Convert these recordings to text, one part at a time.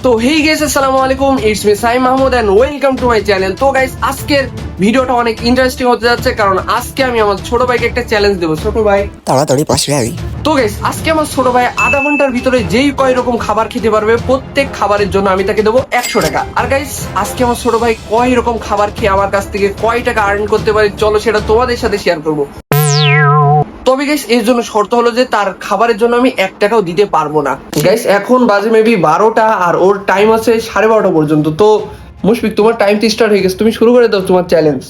তো হেই গাইস, আসসালামু আলাইকুম, it's me Saim Mahmud and welcome to my channel. তো গাইস, আজকের ভিডিওটা অনেক ইন্টারেস্টিং হতে যাচ্ছে, কারণ আজকে আমি আমার ছোট ভাইকে একটা চ্যালেঞ্জ দেবো। ছোট ভাই, তাড়াতাড়ি পাশে আই। তো গাইস, আজকে আমার ছোট ভাই আধা ঘন্টার ভিতরে যেই কয় রকম খাবার খেতে পারবে, প্রত্যেক খাবারের জন্য আমি তাকে দেবো 100 টাকা। আর গাইস, আজকে আমার ছোট ভাই কয় রকম খাবার খেয়ে আমার কাছ থেকে কয় টাকা আর্ন করতে পারে, চলো সেটা তোমাদের সাথে শেয়ার করবো। তবে গাইস, এর জন্য শর্ত হলো যে তার খাবারের জন্য আমি 1 টাকাও দিতে পারবো না। গাইস, এখন বাজে মেবি 12টা আর ওর টাইম আছে 12:30 পর্যন্ত। তো মুশফিক, তোমার টাইম তো স্টার্ট হয়ে গেছে, তুমি শুরু করে দাও তোমার চ্যালেঞ্জ।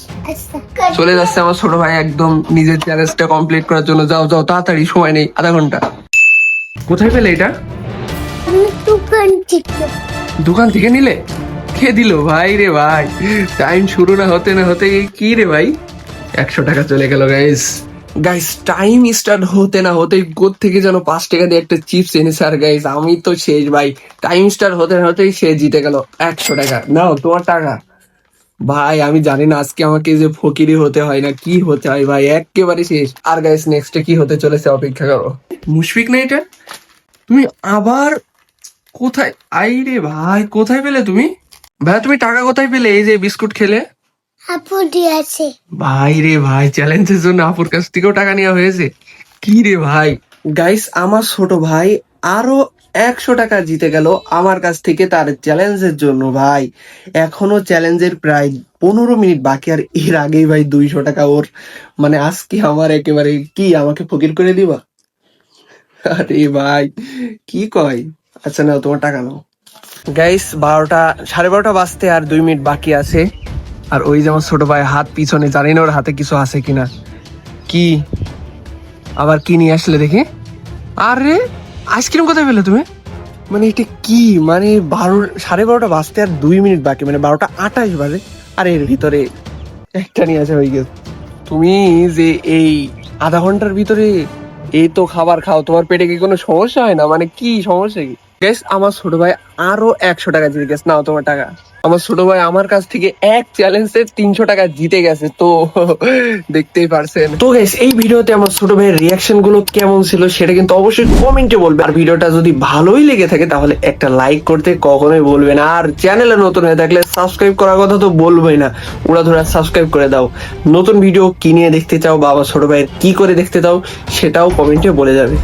চলে যাচ্ছে আমার ছোট ভাই একদম নিজের চ্যালেঞ্জটা কমপ্লিট করার জন্য। যাও যাও, তাড়াতাড়ি, সময় নেই, আধা ঘন্টা। কোথায় পেলে এটা? দোকান থেকে নিলে? কে দিল ভাই? রে ভাই, টাইম শুরু না হতে না হতে কি রে ভাই, 100 টাকা চলে গেল গাইস। গাইস, টাইম স্টার্ট হতে না হতে থেকে যেন 5 টাকা দিয়ে একটা চিপস এনেছে। আর গাইস, আমি তো শেষ ভাই, টাইম স্টার্ট হতে না হতেই সে জিতে গেল 100 টাকা। নাও তোমার টাকা। ভাই, আমি জানি না আজকে আমাকে যে ফকিরি হতে হয় না কি হতে হয় ভাই, একেবারে শেষ। আর গাইস, নেক্সটে কি হতে চলেছে অপেক্ষা করো। মুশফিক না এটা? তুমি আবার কোথায়? আইরে ভাই, কোথায় পেলে তুমি? ভাই, তুমি টাকা কোথায় পেলে এই যে বিস্কুট খেলে? আপু দিয়েছে। ভাই রে ভাই, চ্যালেঞ্জের জন্য আপুর কাছ থেকেও টাকা নেওয়া হয়েছে? কি রে ভাই। গাইস, আমার ছোট ভাই আরো 100 টাকা জিতে গেল আমার কাছ থেকে তার চ্যালেঞ্জের জন্য। ভাই, এখনো চ্যালেঞ্জের প্রায় 15 মিনিট বাকি, আর এর আগেই ভাই 200 টাকা ওর। মানে আজকে আমার একেবারে কি, আমাকে ফকির করে দিবা? আরে ভাই, কি কয়। আচ্ছা নাও, তোমার টাকা নাও। গাইস, 12:30 বাজতে আর 2 মিনিট বাকি আছে। আর ওই যে আমার ছোট ভাই হাত পিছনে, জানি না ওর হাতে কিছু আছে কিনা। কি আবার কি নিয়ে আসলে দেখি? আরে, আইসক্রিম কোথায় পেলে তুমি? মানে এটা কি, মানে 12:30 বাজতে আর 2 মিনিট বাকি, মানে 12:28 বাজে, আর এর ভিতরে একটা নিয়ে আসা হয়ে গেছে। তুমি যে এই আধা ঘন্টার ভিতরে এই তো খাবার খাও, তোমার পেটে কি কোনো সমস্যা হয় না? মানে কি সমস্যা কি? গেস, আমার ছোট ভাই আরো 100 টাকা জিতে গেছে। নাও তোমার টাকা। আমার ছোট ভাই আমার কাছ থেকে এক চ্যালেঞ্জে 300 টাকা জিতে গেছে। তো দেখতেই পারছেন। তো গাইস, এই ভিডিওতে আমার ছোট ভাইয়ের রিয়াকশন গুলো কেমন ছিল সেটা কিন্তু অবশ্যই কমেন্টে বলবে। আর ভিডিওটা যদি ভালোই লেগে থাকে তাহলে একটা লাইক করতে কখনোই বলবেন না। আর চ্যানেলে নতুন হয়ে থাকলে সাবস্ক্রাইব করার কথা তো বলবোই না, উড়াধুরা সাবস্ক্রাইব করে দাও। নতুন ভিডিও কি নিয়ে দেখতে চাও বা আমার ছোট ভাইয়ের কি করে দেখতে চাও সেটাও কমেন্টে বলে যাবে।